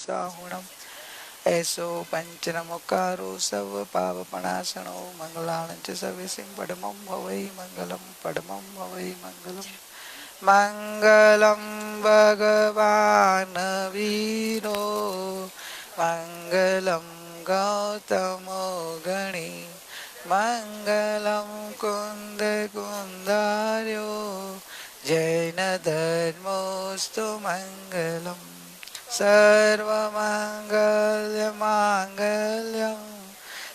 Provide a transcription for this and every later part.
साहुणम ऐसो पंचनमुकारो सब पावपणासनो मंगलानं च सविसिं पडमं भवै मंगलम पडमं भवै मंगलम मंगलम भगवान वीरो मंगलम गौतमो गणी मंगलम कुंद कुंदार्यो जैन धर्मोस्तु मंगलम सर्वमंगलमांगल्यं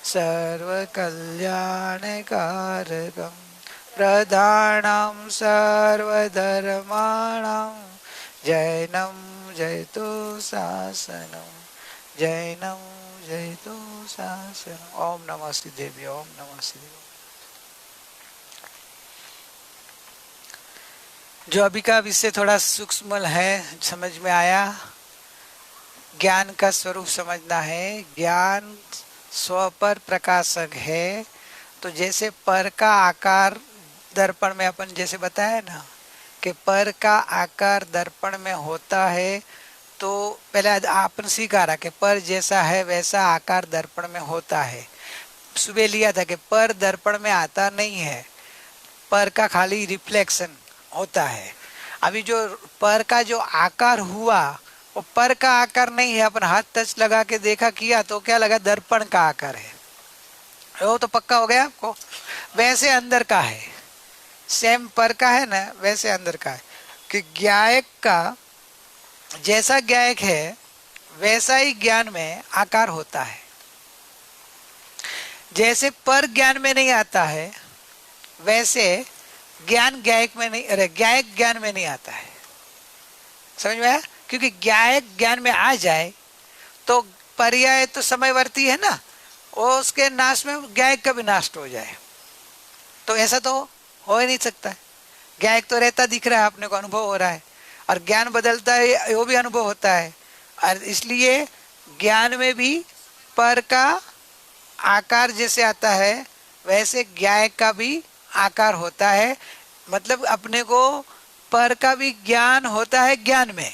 सर्वकल्याणकारकं प्रधानं सर्वधर्माणां जैनं जयतु शासनं जैनं जयतु शासनं। ओम नमः श्रीदेवी ओम नमः श्रीदेवी। जो अभी का विषय थोड़ा सूक्ष्म है, समझ में आया? ज्ञान का स्वरूप समझना है। ज्ञान स्व पर प्रकाशक है। तो जैसे पर का आकार दर्पण में अपन जैसे बताया ना कि पर का आकार दर्पण में होता है, तो पहले आपने सीखा रहा कि पर जैसा है वैसा आकार दर्पण में होता है। सुबह लिया था कि पर दर्पण में आता नहीं है, पर का खाली रिफ्लेक्शन होता है। अभी जो पर का जो आकार हुआ वो पर का आकार नहीं है। अपन हाथ टच लगा के देखा किया तो क्या लगा? दर्पण का आकार है। वो तो पक्का हो गया आपको। वैसे अंदर का है, सेम पर का है ना, वैसे अंदर का है कि ज्ञायक का जैसा ज्ञायक है वैसा ही ज्ञान में आकार होता है। जैसे पर ज्ञान में नहीं आता है वैसे ज्ञान ज्ञायक में नहीं, अरे ज्ञायक ज्ञान में नहीं आता है। समझ में आया? क्योंकि ज्ञायक ज्ञान में आ जाए तो पर्याय तो समयवर्ती है ना, वो उसके नाश में ज्ञायक का भी नाश हो जाए। तो ऐसा तो हो ही नहीं सकता है। ज्ञायक तो रहता दिख रहा है, अपने को अनुभव हो रहा है, और ज्ञान बदलता है वो भी अनुभव होता है। और इसलिए ज्ञान में भी पर का आकार जैसे आता है वैसे ज्ञायक का भी आकार होता है। मतलब अपने को पर का भी ज्ञान होता है ज्ञान में।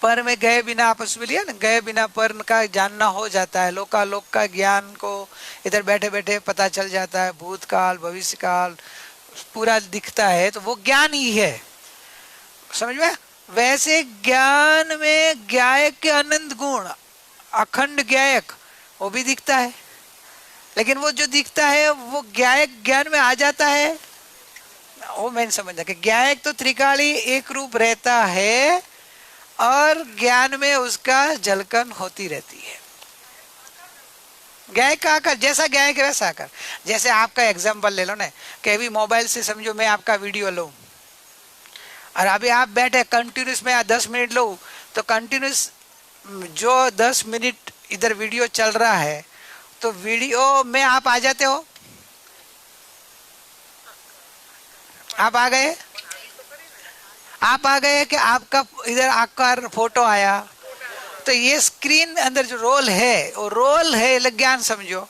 पर में गए बिना, आपस में लिया ना, गए बिना पर का जानना हो जाता है। लोकालोक का ज्ञान को इधर बैठे बैठे पता चल जाता है। भूतकाल भविष्यकाल पूरा दिखता है, तो वो ज्ञान ही है। समझ में? वैसे ज्ञान में ज्ञायक के अनंत गुण, अखंड ज्ञायक, वो भी दिखता है। लेकिन वो जो दिखता है वो ज्ञायक ज्ञान में आ जाता है। वो मैंने समझा कि ज्ञायक तो त्रिकाली एक रूप रहता है और ज्ञान में उसका झलकन होती रहती है। ज्ञायक का आकार जैसा ज्ञायक वैसा आकार। जैसे आपका एग्जाम्पल ले लो ना कि अभी मोबाइल से समझो मैं आपका वीडियो लूं और अभी आप बैठे कंटिन्यूस में 10 मिनट लो, तो कंटिन्यूस जो 10 मिनट इधर वीडियो चल रहा है तो वीडियो में आप आ जाते हो। आप आ गए, आप आ गए कि आपका इधर आकार फोटो आया, तो ये स्क्रीन अंदर जो रोल है वो रोल है ज्ञान समझो।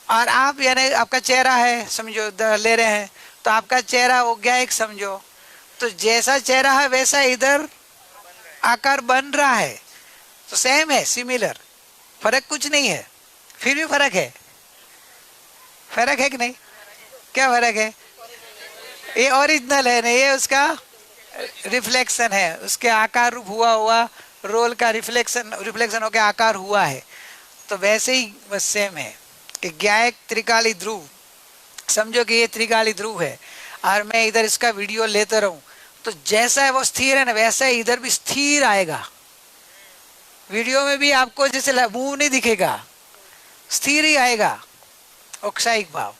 और आप यानी आपका चेहरा है समझो, ले रहे हैं तो आपका चेहरा वो ज्ञायक समझो। तो जैसा चेहरा है वैसा इधर आकार बन रहा है, तो सेम है, सिमिलर, फर्क कुछ नहीं है। फिर भी फर्क है। फर्क है कि नहीं? क्या फर्क है? ये ओरिजिनल है ना, ये उसका रिफ्लेक्शन है, उसके आकार रूप हुआ हुआ रोल का रिफ्लेक्शन होकर आकार हुआ है। तो वैसे ही बस सेम है कि ज्ञायक त्रिकाली ध्रुव समझो कि ये त्रिकाली ध्रुव है और मैं इधर इसका वीडियो लेते रहूं, तो जैसा है वो स्थिर है ना, वैसा ही इधर भी स्थिर आएगा। वीडियो में भी आपको जैसे मुंह नहीं दिखेगा, स्थिर ही आएगा। क्षायिक भाव,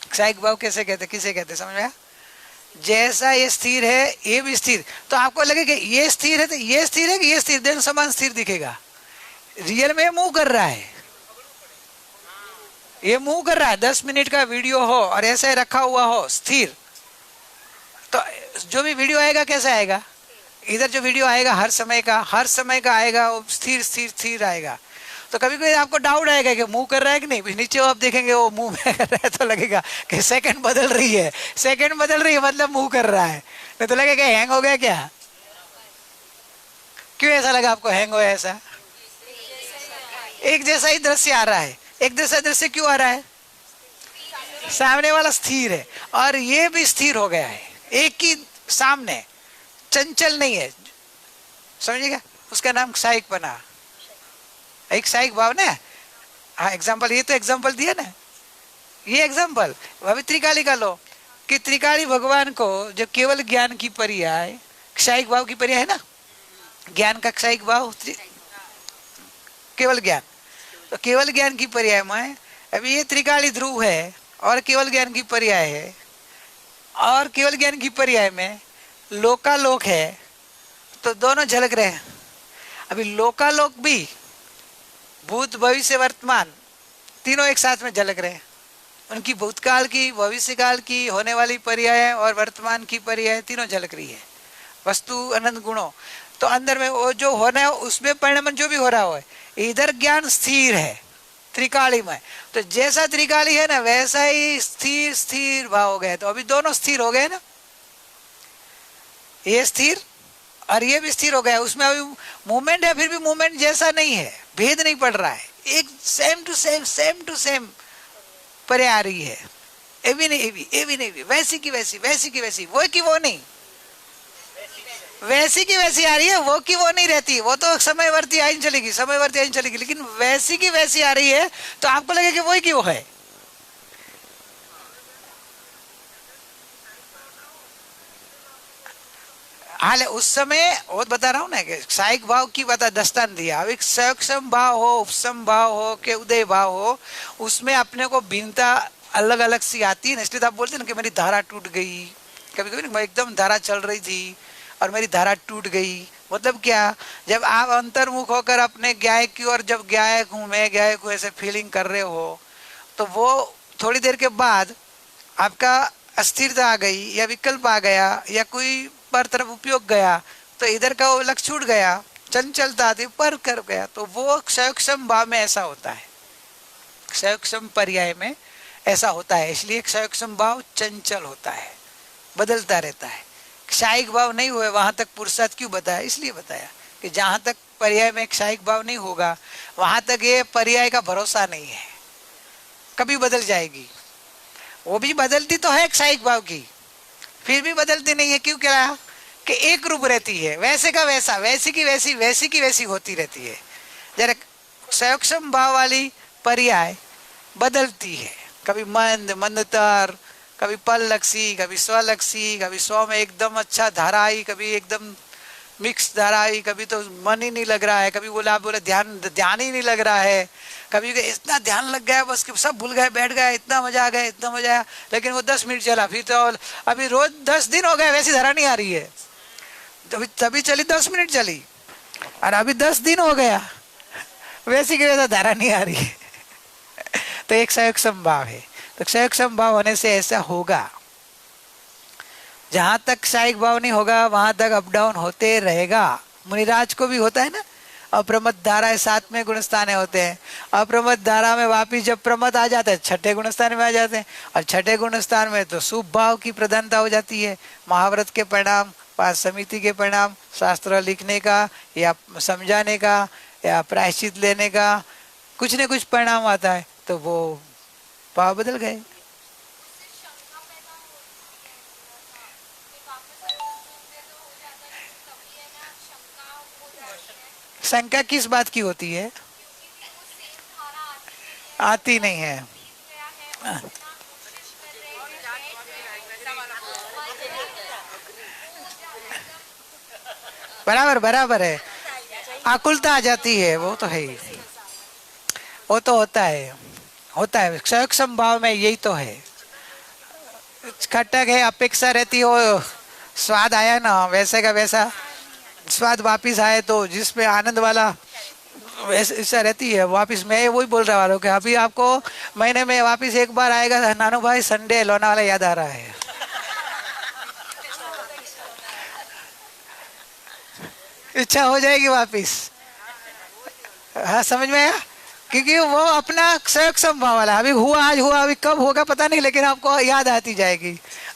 क्षायिक भाव कैसे कहते, किसे कहते समझ में? जैसा ये स्थिर है ये भी स्थिर। तो आपको लगेगा ये स्थिर है तो ये स्थिर है कि ये स्थिर, दोनों समान स्थिर दिखेगा। रियल में मूव कर रहा है, ये मूव कर रहा है। 10 मिनट का वीडियो हो और ऐसे रखा हुआ हो स्थिर, तो जो भी वीडियो आएगा कैसा आएगा? इधर जो वीडियो आएगा हर समय का आएगा, वो स्थिर स्थिर स्थिर आएगा। तो कभी कभी आपको डाउट आएगा कि मूव कर रहा है कि नहीं। नीचे आप देखेंगे वो मूव कर रहा है तो लगेगा कि सेकंड बदल रही है, सेकंड बदल रही है मतलब मूव कर रहा है, नहीं तो लगेगा हैंग हो गया क्या। क्यों ऐसा लगा आपको हैंग हुआ ऐसा? एक जैसा ही दृश्य आ रहा है। एक जैसा दृश्य क्यों आ रहा है? सामने वाला स्थिर है और ये भी स्थिर हो गया है, एक ही सामने, चंचल नहीं है। समझिएगा, उसका नाम क्षयिक बना, एक क्षयिक भाव ना। हाँ एग्जाम्पल, ये तो एग्जाम्पल दिया ना, ये एग्जाम्पल। अभी त्रिकाली का लो कि त्रिकाली भगवान को जो केवल ज्ञान की पर्याय क्षयिक भाव की पर्याय है ना, ज्ञान का क्षयिक भाव केवल ज्ञान, तो केवल ज्ञान की पर्याय में अभी ये त्रिकाली ध्रुव है और केवल ज्ञान की पर्याय है, और केवल ज्ञान की पर्याय में लोकालोक है, तो दोनों झलक रहे हैं। अभी लोकालोक भी भूत भविष्य वर्तमान तीनों एक साथ में झलक रहे हैं। उनकी भूतकाल की, भविष्यकाल की, होने वाली पर्याय और वर्तमान की पर्याय तीनों झलक रही है। वस्तु अनंत गुणों, तो अंदर में वो जो होना है उसमें परिणाम जो भी हो रहा हो, इधर ज्ञान स्थिर है त्रिकाली में, तो जैसा त्रिकाली है ना वैसा ही स्थिर स्थिर भाव हो गया। तो अभी दोनों स्थिर हो गए ना, ये स्थिर और ये भी स्थिर हो गया। उसमें अभी मूवमेंट है, फिर भी मूवमेंट जैसा नहीं है, भेद नहीं पड़ रहा है, एक सेम टू सेम परे आ रही है। ये भी नहीं, ये भी नहीं, वैसी की वैसी, वैसी की वैसी, वो की वो नहीं, वैसी की वैसी आ रही है, वो की वो नहीं रहती। वो तो समयवर्ती आइन चलेगी, समयवर्ती आइन चलेगी, लेकिन वैसी की वैसी आ रही है तो आपको लगे कि वही की वो है। हाल उस समय वो बता रहा हूँ ना कि क्षयिक भाव की बता दस्तान दिया। अब एक सक्षम भाव हो, उपसम भाव हो के उदय भाव हो, उसमें अपने को भिन्नता अलग अलग सी आती है ना। इसलिए आप बोलते ना कि मेरी धारा टूट गई, कभी कभी ना एकदम धारा चल रही थी और मेरी धारा टूट गई। मतलब क्या, जब आप अंतर्मुख होकर अपने गायक की ओर, जब गायक हूँ मैं, गायक हूँ ऐसे फीलिंग कर रहे हो, तो वो थोड़ी देर के बाद आपका अस्थिरता आ गई या विकल्प आ गया या कोई पर तरफ उपयोग गया, तो इधर का वो लक्ष्य छूट गया, चंचलता थी पर कर गया, तो वो क्षयक्षम भाव में ऐसा होता है, क्षयक्षम पर्याय में ऐसा होता है। इसलिए क्षयक्षम भाव चंचल होता है, बदलता रहता है। क्षयिक भाव नहीं हुए वहां तक पुरुषार्थ क्यों बताया? इसलिए बताया कि जहां तक पर्याय में क्षयिक भाव नहीं होगा वहां तक ये पर्याय का भरोसा नहीं है, कभी बदल जाएगी। वो भी बदलती तो है क्षयिक भाव की, फिर भी बदलती नहीं है। क्यों? क्या कि एक रूप रहती है, वैसे का वैसा, वैसी की वैसी, वैसी की वैसी होती रहती है। जरा सक्षम भाव वाली पर्याय बदलती है, कभी मंद मंदतर, कभी पल लक्षी, कभी स्वलक्षी, कभी स्व में एकदम अच्छा धारा आई, कभी एकदम मिक्स धारा आई, कभी तो मन ही नहीं लग रहा है, कभी बोला ध्यान ही नहीं लग रहा है, कभी इतना ध्यान लग गया बस कि सब भूल गए, बैठ गए, इतना मजा आ गया, इतना मजा आया, लेकिन वो 10 मिनट चला, फिर तो अभी रोज 10 दिन हो गए वैसी धारा नहीं आ रही है। तभी चली 10 मिनट चली और अभी 10 दिन हो गया वैसी की वैसा धारा नहीं आ रही है। तो एक क्षयक्षम भाव है, तो क्षयक्षम भाव होने से ऐसा होगा। जहां तक क्षयिक भाव नहीं होगा वहां तक अप डाउन होते रहेगा। मुनिराज को भी होता है ना, अप्रमद धारा 7 में गुणस्थान होते हैं, अप्रमद धारा में वापिस जब प्रमद आ जाता है 6ठे गुणस्थान में आ जाते हैं, और 6ठे गुणस्थान में तो शुभ भाव की प्रधानता हो जाती है। महाव्रत के परिणाम, पास समिति के परिणाम, शास्त्र लिखने का या समझाने का या प्रायश्चित लेने का कुछ न कुछ परिणाम आता है, तो वो भाव बदल गए। शंका किस बात की होती है? आती नहीं है। बराबर बराबर है, आकुलता आ जाती है, वो तो है ही, वो तो होता है, होता है। क्षयक्षम भाव में यही तो है, खटक है, अपेक्षा रहती हो, स्वाद आया ना वैसे का वैसा स्वाद वापिस आए, तो जिसमें आनंद वाला वैसा रहती है वापिस। मैं वही बोल रहा हूँ कि अभी आपको महीने में वापिस एक बार आएगा, नानू भाई संडे लोनावाला याद आ रहा है। इच्छा हो जाएगी वापिस। हाँ समझ में आया, क्योंकि वो अपना क्षयक्षम भाव वाला, अभी हुआ आज हुआ, अभी कब होगा पता नहीं, लेकिन आपको याद आती जाएगी।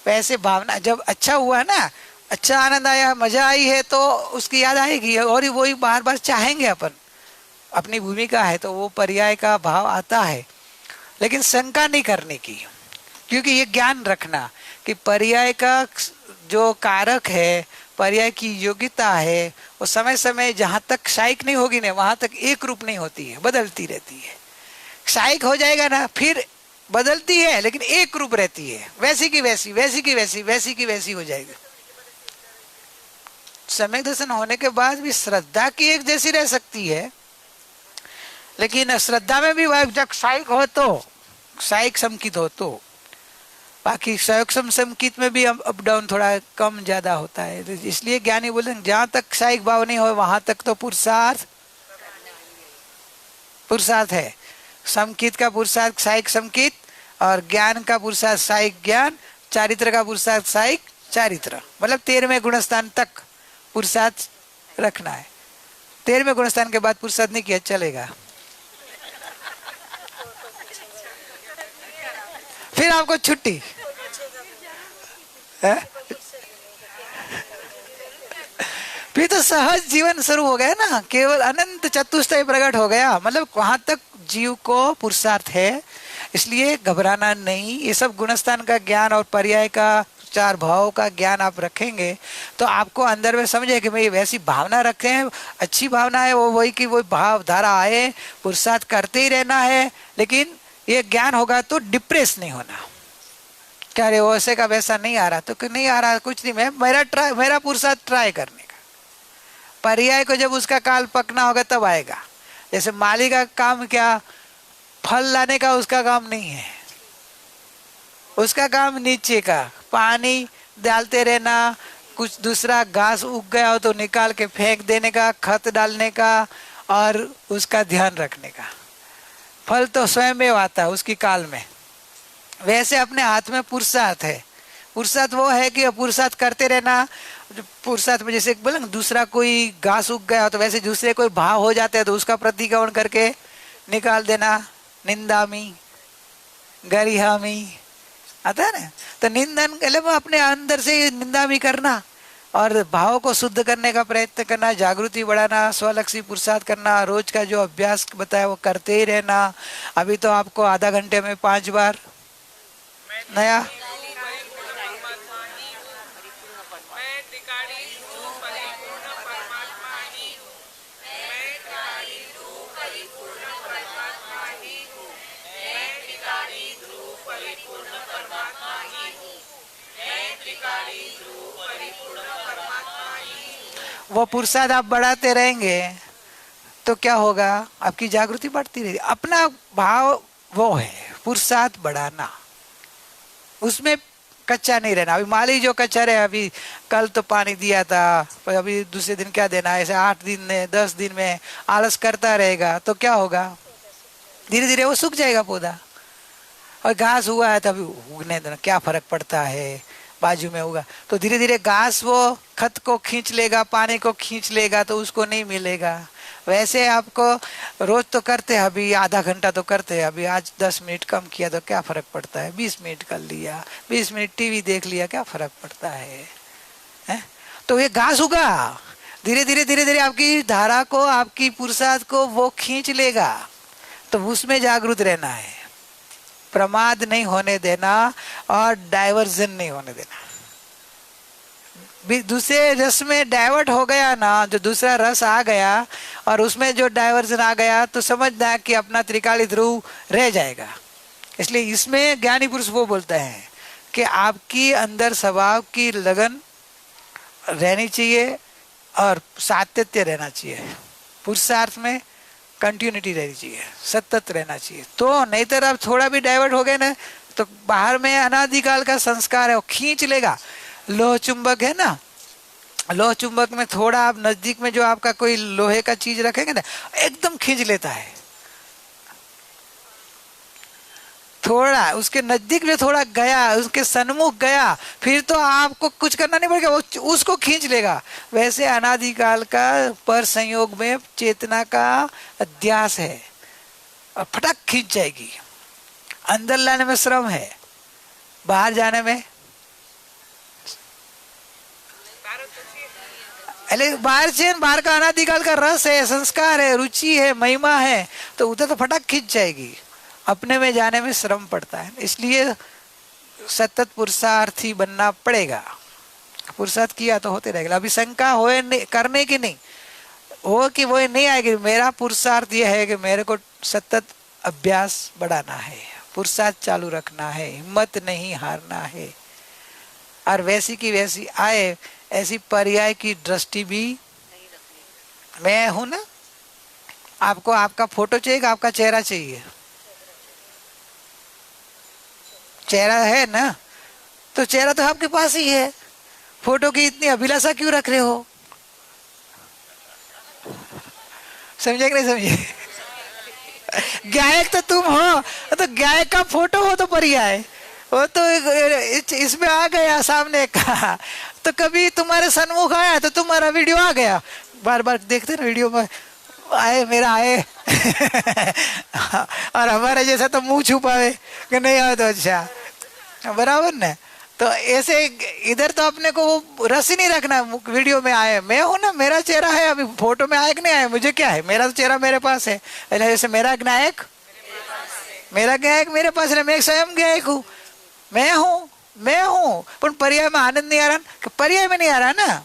वैसे भावना जब अच्छा हुआ ना, अच्छा आनंद आया, मजा आई है, तो उसकी याद आएगी और वही बार बार चाहेंगे अपन। अपनी भूमिका है तो वो पर्याय का भाव आता है, लेकिन शंका नहीं करने की, क्योंकि ये ज्ञान रखना कि पर्याय का जो कारक है, पर्याय की योग्यता है, वो समय समय जहां तक क्षायिक नहीं होगी ना वहां तक एक रूप नहीं होती है, बदलती रहती है। क्षायिक हो जाएगा ना फिर बदलती है, लेकिन एक रूप रहती है, वैसी की वैसी, वैसी की वैसी, वैसी की वैसी हो जाएगी। सम्यक दर्शन होने के बाद भी श्रद्धा की एक जैसी रह सकती है, लेकिन श्रद्धा में भी वह जब क्षायिक हो तो, क्षायिक समकित हो तो, बाकी क्षयक्षम संकित में भी अप डाउन थोड़ा कम ज्यादा होता है। तो इसलिए ज्ञानी बोले जहां तक क्षायिक भाव नहीं हो वहां तक तो पुरुषार्थ, पुरुषार्थ है। समकित का पुरुषार्थ क्षायिक समकित, और ज्ञान का पुरुषार्थ क्षायिक ज्ञान, चारित्र का पुरुषार्थ क्षायिक चारित्र, मतलब 13वें गुणस्थान तक पुरुषार्थ रखना है। 13वें गुणस्थान के बाद पुरुषार्थ नहीं किया चलेगा, फिर आपको छुट्टी है? फिर तो सहज जीवन शुरू हो गया ना, केवल अनंत चतुष्टय प्रकट हो गया, मतलब वहां तक जीव को पुरुषार्थ है। इसलिए घबराना नहीं, ये सब गुणस्थान का ज्ञान और पर्याय का, चार भाव का ज्ञान आप रखेंगे तो आपको अंदर में समझे कि भाई वैसी भावना रखे हैं, अच्छी भावना है, वो वही की वही भाव धारा आए, पुरुषार्थ करते ही रहना है। लेकिन ये ज्ञान होगा तो डिप्रेस नहीं होना, क्या रे वैसे का वैसा नहीं आ रहा तो नहीं आ रहा, कुछ नहीं, मेरा पुरुषार्थ ट्राई करने का। पर्याय को जब उसका काल पकना होगा तब आएगा। जैसे माली का काम क्या, फल लाने का उसका काम नहीं है, उसका काम नीचे का पानी डालते रहना, कुछ दूसरा घास उग गया हो तो निकाल के फेंक देने का, खत डालने का और उसका ध्यान रखने का। फल तो स्वयं में आता है उसकी काल में। वैसे अपने हाथ में पुरुषार्थ है, पुरुषार्थ वो है कि पुरुषार्थ करते रहना। पुरुषार्थ में जैसे बोले दूसरा कोई घास उग गया हो तो वैसे दूसरे कोई भाव हो जाते हैं तो उसका प्रतिक्रमण करके निकाल देना, निंदामी गरिहामी आता है ना। तो निंदन के लिए अपने अंदर से निंदा भी करना और भाव को शुद्ध करने का प्रयत्न करना, जागृति बढ़ाना, स्वलक्षी पुरुषार्थ करना, रोज का जो अभ्यास बताया वो करते ही रहना। अभी तो आपको आधा घंटे में 5 बार नया वो पुरुषार्थ आप बढ़ाते रहेंगे तो क्या होगा, आपकी जागृति बढ़ती रहेगी। अपना भाव वो है पुरुषार्थ बढ़ाना, उसमें कच्चा नहीं रहना। अभी माली जो कच्चा रहे, अभी कल तो पानी दिया था पर अभी दूसरे दिन क्या देना, ऐसे 8 दिन में 10 दिन में आलस करता रहेगा तो क्या होगा, धीरे धीरे वो सूख जाएगा पौधा। और घास हुआ है तभी उगने देना, क्या फर्क पड़ता है, बाजू में होगा तो धीरे धीरे घास वो खत को खींच लेगा, पानी को खींच लेगा तो उसको नहीं मिलेगा। वैसे आपको रोज तो करते हैं, अभी आधा घंटा तो करते हैं, अभी आज 10 मिनट कम किया तो क्या फर्क पड़ता है, 20 मिनट कर लिया, 20 मिनट टीवी देख लिया, क्या फर्क पड़ता है? तो ये घास उगा, धीरे धीरे धीरे धीरे आपकी धारा को, आपकी पुरुषार्थ को वो खींच लेगा। तो उसमें जागरूक रहना है, प्रमाद नहीं होने देना और डाइवर्जन नहीं होने देना। दूसरे रस में डाइवर्ट हो गया ना, जो दूसरा रस आ गया और उसमें जो डाइवर्जन आ गया तो समझना कि अपना त्रिकाली ध्रुव रह जाएगा। इसलिए इसमें ज्ञानी पुरुष वो बोलते हैं कि आपकी अंदर स्वभाव की लगन रहनी चाहिए और सातत्य रहना चाहिए, पुरुषार्थ में कंटिन्यूटी रहनी चाहिए, सतत रहना चाहिए। तो नहीं तो आप थोड़ा भी डाइवर्ट हो गए ना तो बाहर में अनादिकाल का संस्कार है वो खींच लेगा। लोह चुंबक है ना, लोह चुंबक में थोड़ा आप नजदीक में जो आपका कोई लोहे का चीज रखेंगे ना एकदम खींच लेता है, थोड़ा उसके नजदीक में थोड़ा गया, उसके सन्मुख गया, फिर तो आपको कुछ करना नहीं पड़ेगा, वो उसको खींच लेगा। वैसे अनादिकाल का पर संयोग में चेतना का अध्यास है और फटाक खींच जाएगी। अंदर लाने में श्रम है, बाहर जाने में अरे बाहर से, बाहर का अनादिकाल का रस है, संस्कार है, रुचि है, महिमा है, तो उधर तो फटाक खींच जाएगी। अपने में जाने में श्रम पड़ता है, इसलिए सतत पुरुषार्थी बनना पड़ेगा। पुरुषार्थ किया तो होते रहेगा। अभी शंका हो करने की नहीं हो कि वो नहीं आएगी। मेरा पुरुषार्थ ये है कि मेरे को सतत अभ्यास बढ़ाना है, पुरुषार्थ चालू रखना है, हिम्मत नहीं हारना है। और वैसी की वैसी आए, ऐसी पर्याय की दृष्टि भी मैं हूं ना। आपको आपका फोटो चाहिए कि आपका चेहरा चाहिए? चेहरा है ना, तो चेहरा तो आपके पास ही है, फोटो की इतनी अभिलाषा क्यों रख रहे हो? समझे कि नहीं समझे? गायक तो तुम हो, तो गायक का फोटो हो तो पर्याय, वो तो इसमें आ गया सामने का, तो कभी तुम्हारे सन्मुख आया तो तुम्हारा वीडियो आ गया। बार बार देखते ना वीडियो में, आए मेरा आए और हमारे जैसा तो मुंह छुपावे कि नहीं आए तो अच्छा, बराबर ना। तो ऐसे इधर तो अपने को वो रस ही नहीं रखना, वीडियो में आए मैं हूं ना, मेरा चेहरा है, अभी फोटो में आए कि नहीं आए मुझे क्या है, मेरा तो चेहरा मेरे पास है। जैसे मेरा गायक मेरे पास है, मैं स्वयं गायक हूँ, मैं हूँ, पर पर्याय में आनंद नहीं आ रहा, पर्याय में नहीं आ रहा ना।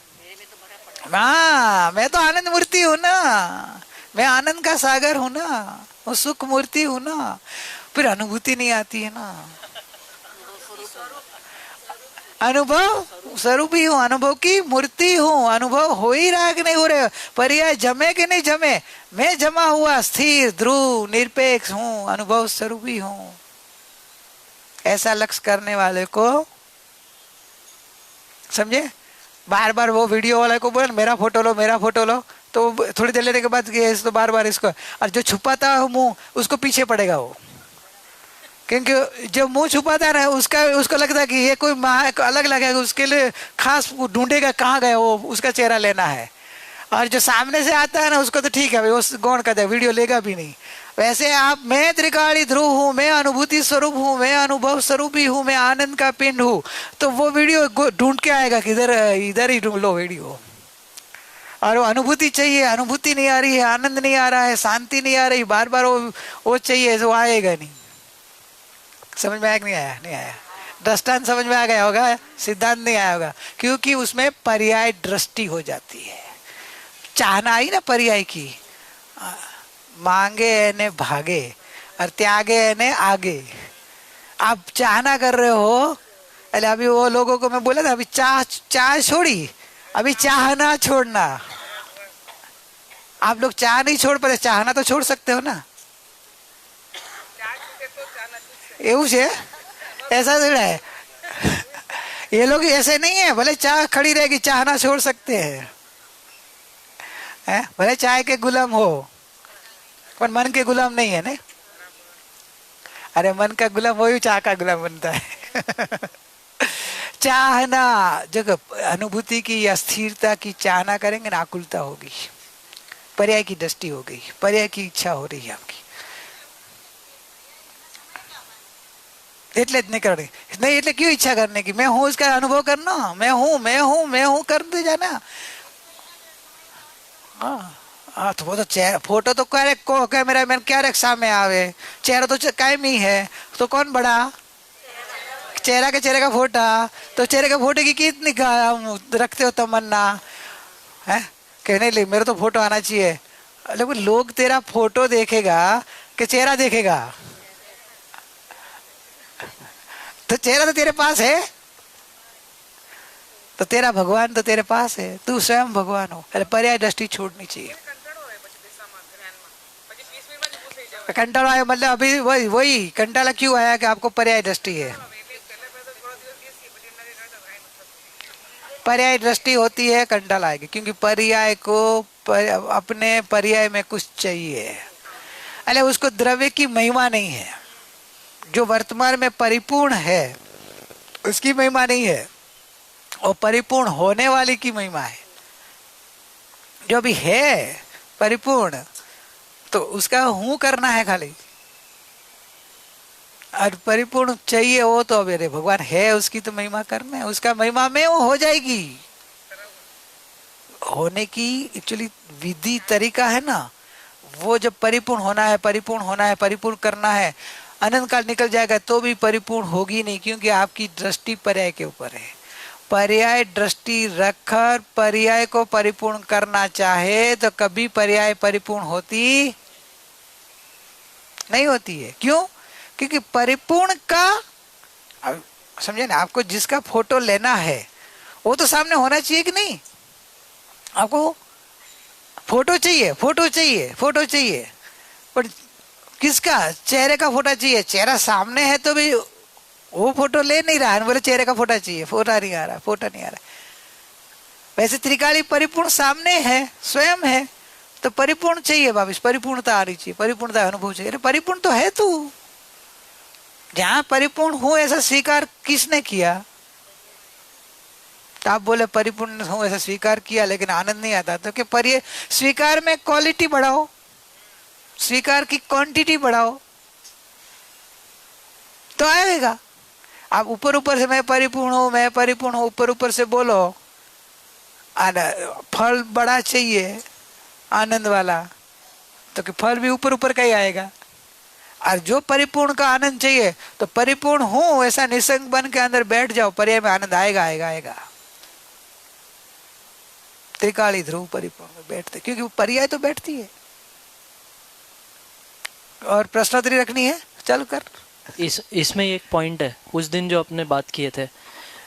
हाँ, मैं तो आनंद मूर्ति हूँ ना, मैं आनंद का सागर हूँ ना, वो सुख मूर्ति हूँ ना, फिर अनुभूति नहीं आती है ना। अनुभव स्वरूप ही हूँ, अनुभव की मूर्ति हूँ, अनुभव हो ही रहा कि नहीं हो रहा, पर्याय जमे कि नहीं जमे, मैं जमा हुआ स्थिर ध्रुव निरपेक्ष हूँ, अनुभव स्वरूप ही हूँ। ऐसा लक्ष्य करने वाले को समझे। बार बार वो वीडियो वाले को बोल मेरा फोटो लो, मेरा फोटो लो, तो थोड़ी देर लेने के बाद तो बार बार इसको, और जो छुपाता है मुंह उसको पीछे पड़ेगा वो, क्योंकि जो मुंह छुपाता है उसका उसको लगता है कि ये कोई अलग लगेगा, उसके लिए खास ढूंढेगा कहाँ गया वो, उसका चेहरा लेना है। और जो सामने से आता है ना उसको तो ठीक है, उस गौण का वीडियो लेगा भी नहीं। वैसे आप, मैं त्रिकाली ध्रुव हूँ, मैं अनुभूति स्वरूप हूँ, मैं अनुभव स्वरूप ही हूँ, मैं आनंद का पिंड हूँ, तो वो वीडियो ढूंढ के आएगा कि इधर ही ढूंढ लो वीडियो। और वो अनुभूति चाहिए, अनुभूति नहीं आ रही है, आनंद नहीं आ रहा है, शांति नहीं आ रही, बार बार वो चाहिए, वो आएगा नहीं। समझ में आया कि नहीं आया? नहीं आया। दृष्टांत समझ में आ गया होगा, सिद्धांत नहीं आया होगा, क्योंकि उसमें पर्याय दृष्टि हो जाती है। चाहना आई ना पर्याय की, मांगे ने भागे और त्यागे ने आगे। आप चाहना कर रहे हो, अरे अभी वो लोगों को मैं बोला था, अभी चाह छोड़ी, अभी चाहना छोड़ना। आप लोग चाह नहीं छोड़ पाते, चाहना तो छोड़ सकते हो ना। એવું છે, ऐसा थोड़ा है, ये लोग ऐसे नहीं है, भले चाह खड़ी रहेगी चाहना छोड़ सकते हैं, भले चाय के गुलाम हो पर मन के गुलाम नहीं है ना। अरे मन का गुलाम वही चाह का गुलाम बनता है चाहना, जब अनुभूति की या स्थिरता की चाहना करेंगे ना, आकुलता होगी, पर्याय की दृष्टि हो गई, पर्याय की इच्छा हो रही है आपकी, એટલે જ नहीं करनी नहीं, એટલે क्यों इच्छा करने की, मैं हूं इसका अनुभव करना, मैं हूं करते जाना। हाँ तो वो तो चेहरा फोटो तो क्यारेक को कैमरा मैन क्यारेक सामने आवे, चेहरा तो कायम ही है, तो कौन बड़ा, चेहरा के चेहरे का फोटा, तो चेहरे के फोटो की कितनी रखते हो तमन्ना है, कहने ले मेरे तो फोटो आना चाहिए। लेकिन लोग तेरा फोटो देखेगा कि चेहरा देखेगा, तो चेहरा तो तेरे पास है, तो तेरा भगवान तो तेरे पास है, तू स्वयं भगवान हो। अरे पर्याय दृष्टि छोड़नी चाहिए। कंटाला आया मतलब अभी वही कंटाला क्यों आया कि आपको पर्याय दृष्टि है। पर्याय दृष्टि होती है कंटाला आएगी, क्योंकि पर्याय को अपने पर्याय में कुछ चाहिए। अरे उसको द्रव्य की महिमा नहीं है, जो वर्तमान में परिपूर्ण है उसकी महिमा नहीं है, और परिपूर्ण होने वाली की महिमा है। जो भी है परिपूर्ण तो उसका हूं करना है खाली, और परिपूर्ण चाहिए वो तो अरे भगवान है उसकी तो महिमा करना है, उसका महिमा में वो हो जाएगी, होने की एक्चुअली विधि तरीका है ना, वो जब परिपूर्ण होना है, परिपूर्ण होना है, परिपूर्ण करना है, अनंत काल निकल जाएगा तो भी परिपूर्ण होगी नहीं, क्योंकि आपकी दृष्टि पर्याय के ऊपर है। पर्याय दृष्टि रखकर पर्याय को परिपूर्ण करना चाहे तो कभी पर्याय परिपूर्ण होती नहीं होती है। क्यों? क्योंकि परिपूर्ण का, अब समझे ना, आपको जिसका फोटो लेना है वो तो सामने होना चाहिए कि नहीं? आपको फोटो चाहिए, फोटो चाहिए, फोटो चाहिए, पर किसका? चेहरे का फोटो चाहिए। चेहरा सामने है तो भी वो फोटो ले नहीं रहा है, बोले चेहरे का फोटो चाहिए, फोटो नहीं आ रहा, फोटो नहीं आ रहा। वैसे त्रिकाली परिपूर्ण सामने है, स्वयं है, तो परिपूर्ण चाहिए वापिस, परिपूर्णता आ रही चाहिए, परिपूर्णता अनुभव चाहिए। अरे परिपूर्ण तो है तू, जहां परिपूर्ण हूं ऐसा स्वीकार किसने किया? तो आप बोले परिपूर्ण हूं ऐसा स्वीकार किया, लेकिन आनंद नहीं आता। तो क्या स्वीकार में क्वालिटी बढ़ाओ, स्वीकार की क्वांटिटी बढ़ाओ तो आएगा। आप ऊपर ऊपर से मैं परिपूर्ण हूं, मैं परिपूर्ण हूं, ऊपर ऊपर से बोलो, फल बड़ा चाहिए आनंद वाला, तो कि फल भी ऊपर ऊपर का ही आएगा। और जो परिपूर्ण का आनंद चाहिए तो परिपूर्ण हूं ऐसा निसंग बन के अंदर बैठ जाओ, पर्याय में आनंद आएगा, आएगा, आएगा। त्रिकाली ध्रुव परिपूर्ण में बैठते, क्योंकि वो पर्याय तो बैठती है। और प्रश्नोत्तरी रखनी है, चालू कर। इसमें एक पॉइंट है, उस दिन जो अपने बात किए थे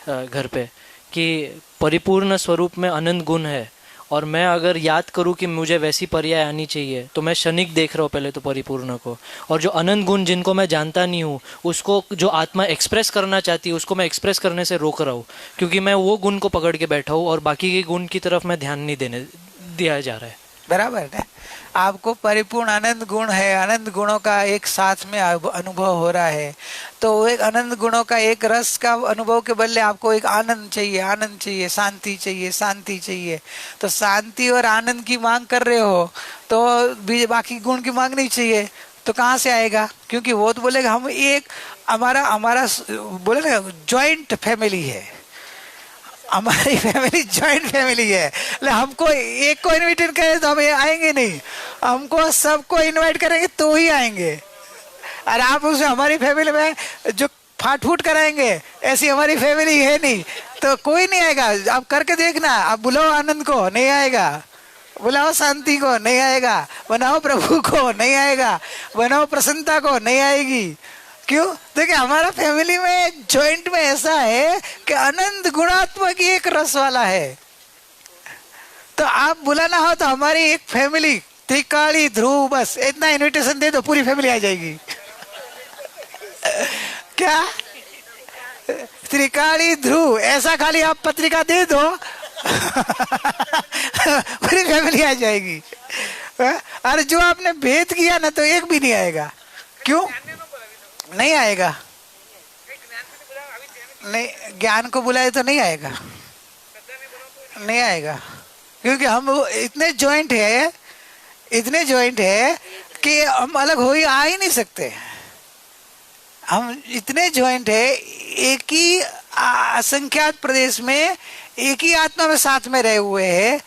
घर पे, कि परिपूर्ण स्वरूप में अनंत गुण है, और मैं अगर याद करूं कि मुझे वैसी पर्याय आनी चाहिए तो मैं क्षणिक देख रहा हूँ पहले तो परिपूर्ण को, और जो अनंत गुण जिनको मैं जानता नहीं हूँ उसको जो आत्मा एक्सप्रेस करना चाहती है उसको मैं एक्सप्रेस करने से रोक रहा हूँ, क्योंकि मैं वो गुण को पकड़ के बैठा हूँ और बाकी के गुण की तरफ मैं ध्यान नहीं देने दिया जा रहा है। बराबर है। आपको परिपूर्ण अनंत गुण है, अनंत गुणों का एक साथ में अनुभव हो रहा है, तो वो एक अनंत गुणों का एक रस का अनुभव के बदले आपको एक आनंद चाहिए, आनंद चाहिए, शांति चाहिए, शांति चाहिए। तो शांति और आनंद की मांग कर रहे हो तो बाकी गुण की मांग नहीं चाहिए, तो कहाँ से आएगा? क्योंकि वो तो बोलेगा हम एक, हमारा हमारा बोले ना ज्वाइंट फैमिली है, हमारी फैमिली ज्वाइंट फैमिली है। हमको एक को इनवाइट करें तो हम आएंगे नहीं, हमको सबको इनवाइट करेंगे तो ही आएंगे। और आप उसे हमारी फैमिली में जो फाट फूट कराएंगे, ऐसी हमारी फैमिली है नहीं, तो कोई नहीं आएगा। आप करके देखना, आप बुलाओ आनंद को, नहीं आएगा, बुलाओ शांति को, नहीं आएगा, बनाओ प्रभु को, नहीं आएगा, बनाओ प्रसन्नता को, नहीं आएगी। क्यों? देखिए हमारा फैमिली में जॉइंट में ऐसा है कि अनंत गुणात्मक एक रस वाला है। तो आप बुलाना हो तो हमारी एक फैमिली त्रिकाली ध्रुव, बस इतना इनविटेशन दे दो, पूरी फैमिली आ जाएगी। क्या त्रिकाली ध्रुव ऐसा खाली आप पत्रिका दे दो पूरी फैमिली आ जाएगी। अरे जो आपने भेद किया ना तो एक भी नहीं आएगा। क्यों नहीं आएगा? नहीं, ज्ञान को बुलाए तो नहीं आएगा, नहीं आएगा, क्योंकि हम इतने जॉइंट है, इतने जॉइंट है कि हम अलग हो ही आ ही नहीं सकते। हम इतने जॉइंट है, एक ही असंख्यात प्रदेश में एक ही आत्मा में साथ में रहे हुए हैं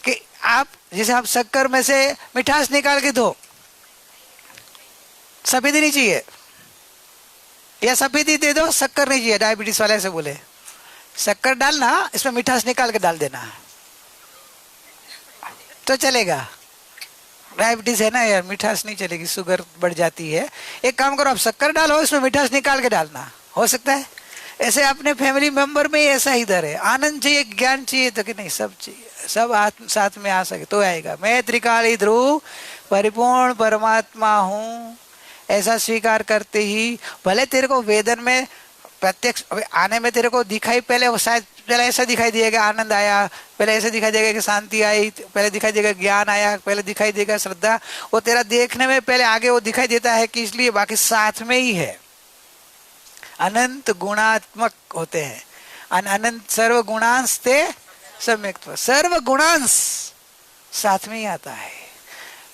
कि आप जैसे आप शक्कर में से मिठास निकाल के दो, सफेदी नहीं चाहिए, या सफेदी दे दो, शक्कर नहीं चाहिए, डायबिटीज वाले से बोले शक्कर डालना, इसमें मिठास निकाल के डाल देना तो चलेगा। डायबिटीज है ना यार, मिठास नहीं चलेगी, शुगर बढ़ जाती है। एक काम करो, आप शक्कर डालो, इसमें मिठास निकाल के डालना, हो सकता है। ऐसे अपने फैमिली मेंबर में ऐसा ही इधर है, आनंद चाहिए, ज्ञान चाहिए, तो कि नहीं सब चाहिए, सब साथ में आ सके तो आएगा। मैं त्रिकाली ध्रुव परिपूर्ण परमात्मा हूँ ऐसा स्वीकार करते ही, भले तेरे को वेदन में प्रत्यक्ष आने में तेरे को दिखाई, पहले वो शायद पहले ऐसा दिखाई दिएगा आनंद आया, पहले ऐसा दिखाई देगा कि शांति आई, पहले दिखाई देगा ज्ञान आया, पहले दिखाई देगा श्रद्धा, वो तेरा देखने में पहले आगे वो दिखाई देता है कि इसलिए बाकी साथ में ही है। अनंत गुणात्मक होते हैं, अनंत सर्व गुणांश थे सम्यक्त्व, सर्व गुणांश साथ में ही आता है।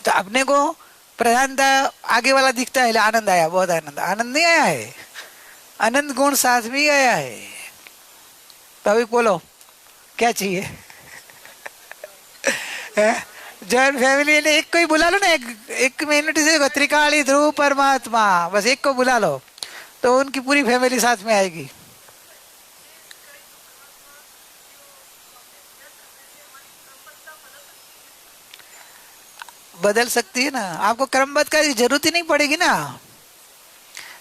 तो अपने को प्रधानता आगे वाला दिखता है, आनंद आया, बहुत आनंद, आनंद नहीं आया है, अनंत गुण साथ में ही आया है। तो अभी बोलो क्या चाहिए? जॉइंट फैमिली ने एक को ही बुला लो ना, एक मिनट से त्रिकाली ध्रुव परमात्मा, बस एक को बुला लो तो उनकी पूरी फैमिली साथ में आएगी। बदल सकती है ना, आपको क्रमबद्ध का जरूरत ही नहीं पड़ेगी ना।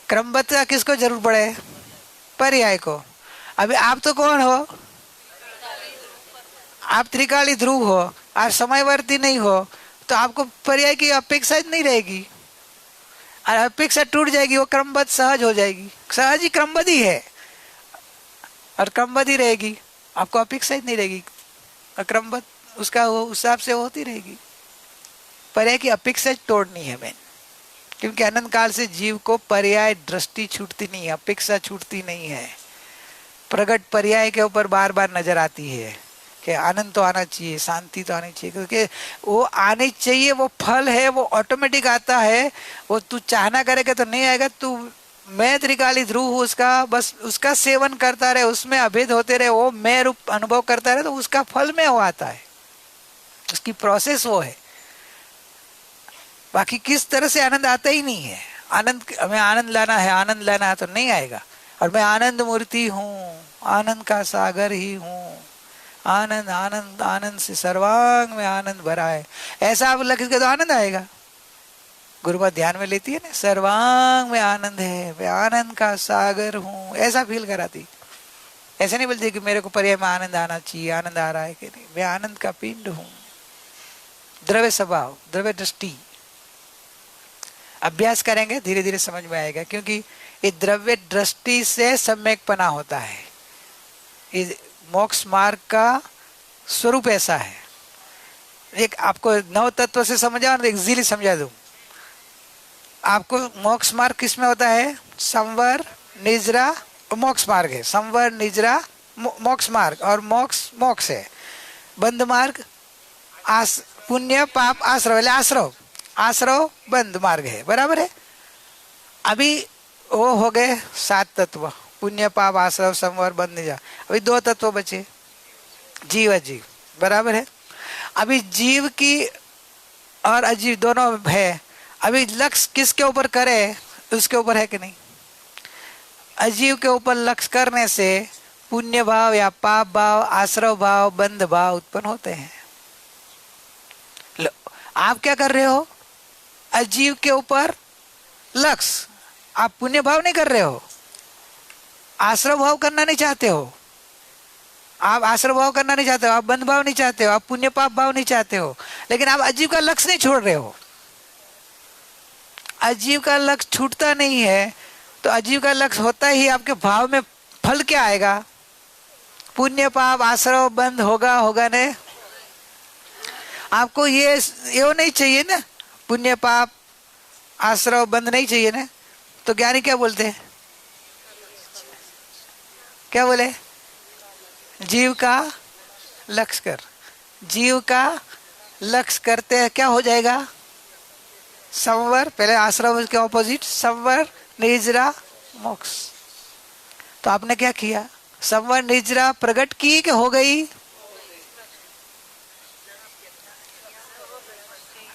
क्रमबद्ध का किसको जरूरत पड़े? पर्याय को। अभी आप तो कौन हो? आप त्रिकाली ध्रुव हो, आप समयवर्ती नहीं हो, तो आपको पर्याय की अपेक्षा नहीं रहेगी, और अपेक्षा टूट जाएगी, वो क्रमबद्ध सहज हो जाएगी। सहज ही क्रमबद्ध ही है और क्रमबद्ध ही रहेगी, आपको अपेक्षा ही नहीं रहेगी, और क्रमबद्ध उसका उस हिसाब से होती रहेगी। पर्याय की अपेक्षा तोड़नी है मैंने, क्योंकि अनंत काल से जीव को पर्याय दृष्टि छूटती नहीं है, अपेक्षा छूटती नहीं है। प्रगट पर्याय के ऊपर बार बार नजर आती है कि आनंद तो आना चाहिए, शांति तो आनी चाहिए, क्योंकि वो आनी चाहिए, वो फल है, वो ऑटोमेटिक आता है। वो तू चाहना करेगा तो नहीं आएगा। तू मैं त्रिकाली ध्रुव हूँ उसका, बस उसका सेवन करता रहे, उसमें अभेद होते रहे, वो मैं रूप अनुभव करता रहे, तो उसका फल में वो आता है, उसकी प्रोसेस वो है। बाकी किस तरह से आनंद आता ही नहीं है। आनंद, हमें आनंद लाना है, आनंद लाना है तो नहीं आएगा। और मैं आनंद मूर्ति हूँ, आनंद का सागर ही हूँ, आनंद आनंद आनंद से सर्वांग में आनंद भरा है, ऐसा आप लग के तो आनंद आएगा। गुरुबात ध्यान में लेती है ना, सर्वांग में आनंद है, मैं आनंद का सागर हूँ, ऐसा फील कराती। ऐसे नहीं बोलती कि मेरे को पर्याय में आनंद आना चाहिए, आनंद आ रहा है कि नहीं। मैं आनंद का पिंड हूँ, द्रव्य स्वभाव, द्रव्य दृष्टि। अभ्यास करेंगे धीरे धीरे समझ में आएगा, क्योंकि ये द्रव्य दृष्टि से सम्यकपना होता है। ये मोक्ष मार्ग का स्वरूप ऐसा है। एक आपको नव तत्व से समझा और इजीली समझा दूं आपको। मोक्ष मार्ग किसमें होता है? संवर, निजरा, मोक्ष मार्ग है। संवर, निजरा, मोक्ष मार्ग, और मोक्ष मोक्ष है। बंध मार्ग पुण्य पाप आश्रव, आश्रव आश्रव बंध मार्ग है, बराबर है। अभी वो हो गए 7 तत्व, पुण्य पाप आश्रव संवर बंध निजा। अभी 2 तत्व बचे, जीव अजीव, बराबर है। अभी जीव की और अजीव दोनों है। अभी लक्ष्य किसके ऊपर करे, उसके ऊपर है कि नहीं। अजीव के ऊपर लक्ष्य करने से पुण्य भाव या पाप भाव, आश्रव भाव, बंध भाव उत्पन्न होते हैं। आप क्या कर रहे हो? अजीव के ऊपर लक्ष्य, आप पुण्य भाव नहीं कर रहे हो, आश्रव भाव करना नहीं चाहते हो, आप आश्रव भाव करना नहीं चाहते हो, आप बंध भाव नहीं चाहते हो, आप पुण्य पाप भाव नहीं चाहते हो, लेकिन आप अजीव का लक्ष्य नहीं छोड़ रहे हो। अजीव का लक्ष्य छूटता नहीं है, तो अजीव का लक्ष्य होता ही आपके भाव में फल क्या आएगा? पुण्य पाप आश्रव बंध होगा, होगा नहीं। आपको ये नहीं चाहिए ना, पुण्य पाप आश्रव बंध नहीं चाहिए ना, तो ज्ञानी क्या बोलते हैं? क्या बोले? जीव का लक्ष्य कर। जीव का लक्ष्य करते हैं क्या हो जाएगा? संवर, पहले आश्रव के ऑपोजिट संवर, निजरा, मोक्ष। तो आपने क्या किया? संवर निजरा प्रकट की कि हो गई?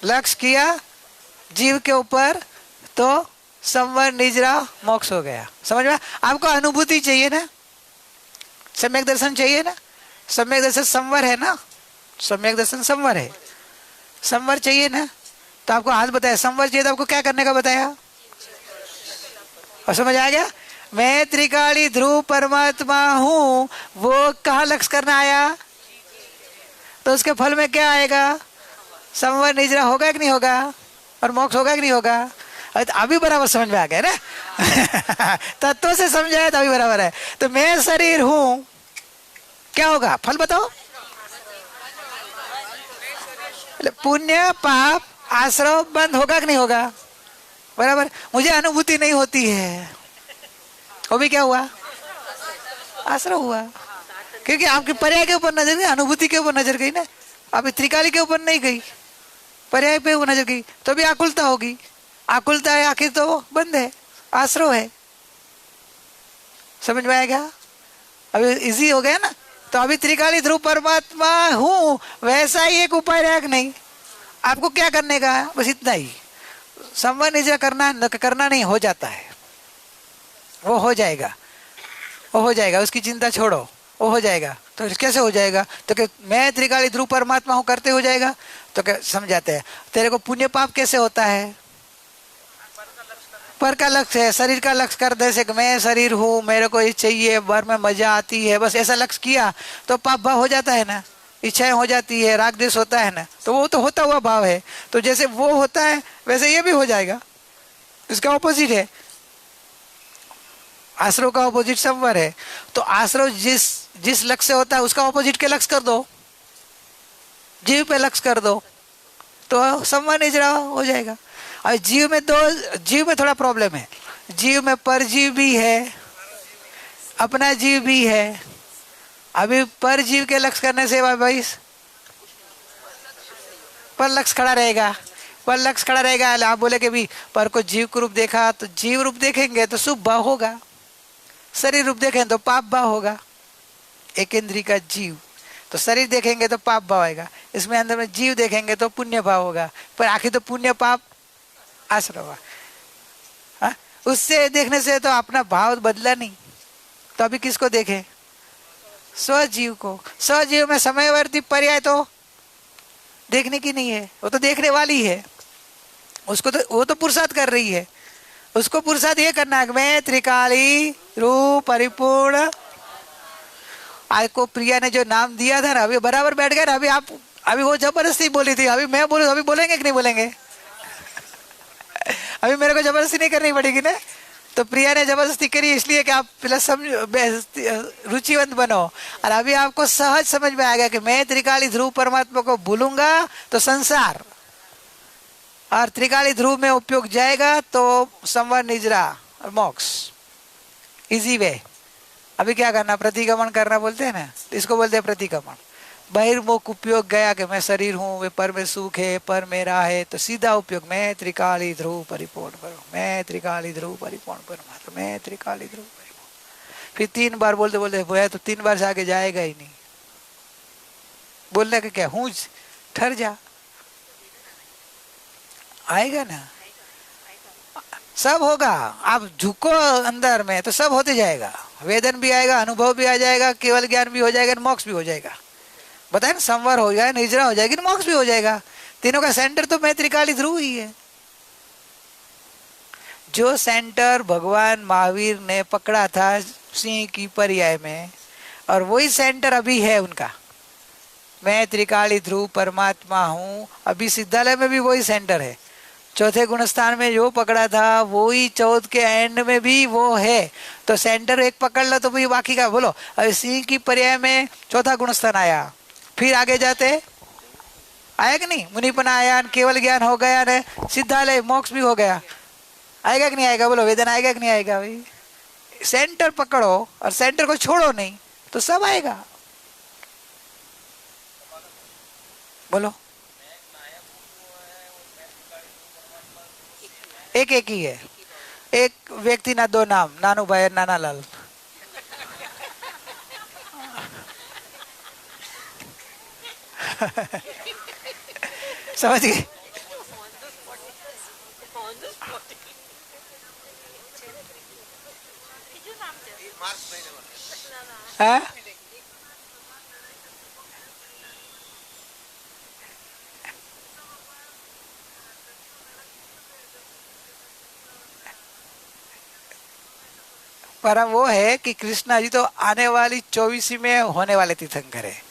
लक्ष्य किया जीव के ऊपर, तो संवर निजरा मोक्ष हो गया। समझ में? आपको अनुभूति चाहिए ना, सम्यक दर्शन चाहिए ना। सम्यक दर्शन संवर है ना, सम्यक दर्शन संवर है, संवर चाहिए ना। तो आपको हाथ बताया संवर चाहिए, तो आपको क्या करने का बताया? और समझ आ गया? मैं त्रिकाली ध्रुव परमात्मा हूं, वो कहाँ लक्ष्य करना आया? तो उसके फल में क्या आएगा? संवर निजरा होगा कि नहीं होगा, और मोक्ष होगा कि नहीं होगा। अभी बराबर समझ में आ गया ना। तत्व से समझाया तो अभी बराबर है। तो मैं शरीर हूं, क्या होगा? फल बताओ। पुण्य पाप आश्रव बंद होगा कि नहीं होगा, बराबर। मुझे अनुभूति नहीं होती है, वो भी क्या हुआ? आश्रव हुआ, क्योंकि आपके पर्याय के ऊपर नजर गई, अनुभूति के ऊपर नजर गई ना। अभी त्रिकाली के ऊपर नहीं गई, पर्याय पे वो नजर गई, तो भी आकुलता होगी। आकुलता है, आखिर तो वो बंद है, आश्रव है। समझ में आएगा? अभी इजी हो गया ना। तो अभी त्रिकाली ध्रुव परमात्मा हूं, वैसा ही एक उपाय रहेगा नहीं। आपको क्या करने का है, बस इतना ही। संवर निद्रा करना नहीं, हो जाता है, वो हो जाएगा, वो हो जाएगा, उसकी चिंता छोड़ो, वो हो जाएगा। तो कैसे हो जाएगा, तो कि मैं त्रिकाली ध्रुव परमात्मा हूं करते हो जाएगा। तो क्या समझाते हैं, तेरे को पुण्य पाप कैसे होता है, पर का लक्ष्य है, शरीर का लक्ष्य कर दे से मैं शरीर हूँ, मेरे को ये चाहिए, वर में मजा आती है, बस ऐसा लक्ष्य किया तो पाप भाव हो जाता है ना, इच्छाएं हो जाती है, राग द्वेष होता है ना, तो वो तो होता हुआ भाव है। तो जैसे वो होता है वैसे ये भी हो जाएगा, इसका ऑपोजिट है। आश्रव का ऑपोजिट संवर है, तो आश्रव जिस लक्ष्य से होता है उसका ऑपोजिट के लक्ष्य कर दो, जीव पे लक्ष्य कर दो, तो संवर निजरा हो जाएगा। और जीव में थोड़ा प्रॉब्लम है, जीव में परजीव भी है, अपना जीव भी है। अभी पर जीव के लक्ष्य करने से भाई पर लक्ष्य खड़ा रहेगा, पर लक्ष्य खड़ा रहेगा। आप बोले कि भी पर को जीव को रूप देखा, तो जीव रूप देखेंगे तो शुभ भाव होगा, शरीर रूप देखेंगे तो पाप भाव होगा। एक इंद्री का जीव, तो शरीर देखेंगे तो पाप भाव आएगा, इसमें अंदर में जीव देखेंगे तो पुण्य भाव होगा। पर आखिर तो पुण्य पाप आश्रव, उससे देखने से तो अपना भाव बदला नहीं। तो अभी किसको देखें, स्वजीव को। स्वजीव में समयवर्ती पर्याय तो देखने की नहीं है, वो तो देखने वाली है, उसको तो वो तो पुरुषार्थ कर रही है। उसको पुरुषार्थ ये करना है, मैं त्रिकाली रूप परिपूर्ण। आज को प्रिया ने जो नाम दिया था ना, अभी बराबर बैठ गए ना। अभी वो जबरदस्ती बोली थी, अभी मैं बोलूँ, अभी बोलेंगे कि नहीं बोलेंगे? अभी मेरे को जबरदस्ती नहीं करनी पड़ेगी ना। तो प्रिया ने जबरदस्ती करी इसलिए कि आप प्लस रुचिवंत बनो। और अभी आपको सहज समझ में आ गया कि मैं त्रिकाली ध्रुव परमात्मा को भूलूंगा तो संसार, और त्रिकाली ध्रुव में उपयोग जाएगा तो संवर निजरा और मोक्ष, इजी वे। अभी क्या करना, प्रतिगमन करना बोलते हैं ना, इसको बोलते हैं प्रतिगमन। बहिर्मुख उपयोग गया कि मैं शरीर हूँ, वे पर में सुख है, पर मेरा है, तो सीधा उपयोग मैं त्रिकाली ध्रुव परिपूर्ण पर, मैं त्रिकाली ध्रुव परिपूर्ण परमात्मा, मैं त्रिकाली ध्रुव परिपूर्ण। फिर 3 बार बोलते बोलते बोया तो 3 बार से आगे जाएगा ही नहीं। बोलने का क्या, हूँ ठहर जा, आएगा ना, सब होगा। आप झुको अंदर में तो सब होते जाएगा, वेदन भी आएगा, अनुभव भी आ जाएगा, केवल ज्ञान भी हो जाएगा, मोक्ष भी हो जाएगा। बताए ना, संवर हो जाएगा, निजरा हो जाएगी, मोक्ष भी हो जाएगा। तीनों का सेंटर तो मैं त्रिकाली ध्रुव ही है। जो सेंटर भगवान महावीर ने पकड़ा था सिंह की पर्याय में, और वही सेंटर अभी है उनका, मैं त्रिकाली ध्रुव परमात्मा हूँ। अभी सिद्धालय में भी वही सेंटर है, चौथे गुणस्थान में जो पकड़ा था वही चौथ के एंड में भी वो है। तो सेंटर एक पकड़ लो तो भाई बाकी का बोलो। अभी सिंह की पर्याय में चौथा गुणस्थान आया, फिर आगे जाते आया कि नहीं, मुनिपना आया, केवल ज्ञान हो गया, ने सिद्धालय मोक्ष भी हो गया। आएगा कि नहीं आएगा, बोलो, वेदन आएगा कि नहीं आएगा? भाई सेंटर पकड़ो और सेंटर को छोड़ो नहीं तो सब आएगा। बोलो, एक एक ही है, एक व्यक्ति ना दो नाम, नानू भाई नाना लाल। समझ गए? हाँ? पर वो है कि कृष्णा जी तो आने वाली 24वीं में होने वाले तीर्थंकर है।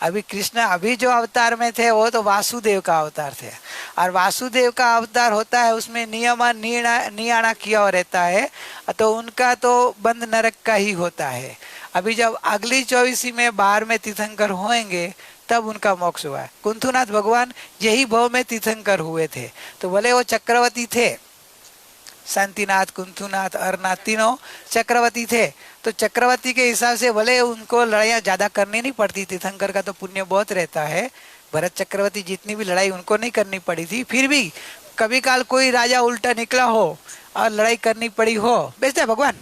अभी कृष्ण अभी जो अवतार में थे वो तो वासुदेव का अवतार थे, और वासुदेव का अवतार होता है उसमें नियम नियाणा किया हुआ रहता है, तो उनका तो बंद नरक का ही होता है। अभी जब अगली 24वीं में 12 में तीर्थंकर होंगे तब उनका मोक्ष हुआ है। कुंथुनाथ भगवान यही भव में तीर्थंकर हुए थे, तो भले वो चक्रवर्ती थे, शांतिनाथ, कुंथुनाथ, अरनाथ तीनों चक्रवर्ती थे, तो चक्रवर्ती के हिसाब से भले उनको लड़ाइयाँ ज्यादा करनी नहीं पड़ती, तीर्थंकर का तो पुण्य बहुत रहता है। भरत चक्रवर्ती जितनी भी लड़ाई उनको नहीं करनी पड़ी थी, फिर भी कभी काल कोई राजा उल्टा निकला हो और लड़ाई करनी पड़ी हो, बेचते भगवान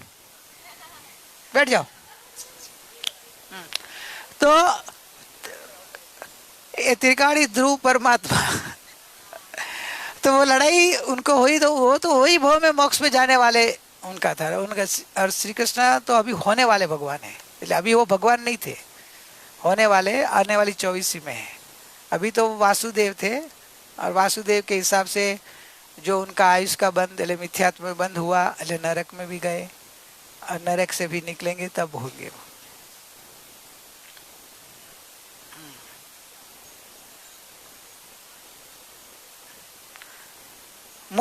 बैठ जाओ। तो तो ये त्रिकाणी ध्रुव परमात्मा, तो वो लड़ाई उनको हुई, तो वो तो वही भव में मोक्ष में जाने वाले उनका था उनका। और श्री कृष्ण तो अभी होने वाले भगवान है, इसलिए अभी वो भगवान नहीं थे, होने वाले आने वाली 24वीं में है। अभी तो वासुदेव थे, और वासुदेव के हिसाब से जो उनका आयुष का बंद मिथ्यात्व में बंद हुआ, नरक में भी गए, और नरक से भी निकलेंगे तब होंगे वो।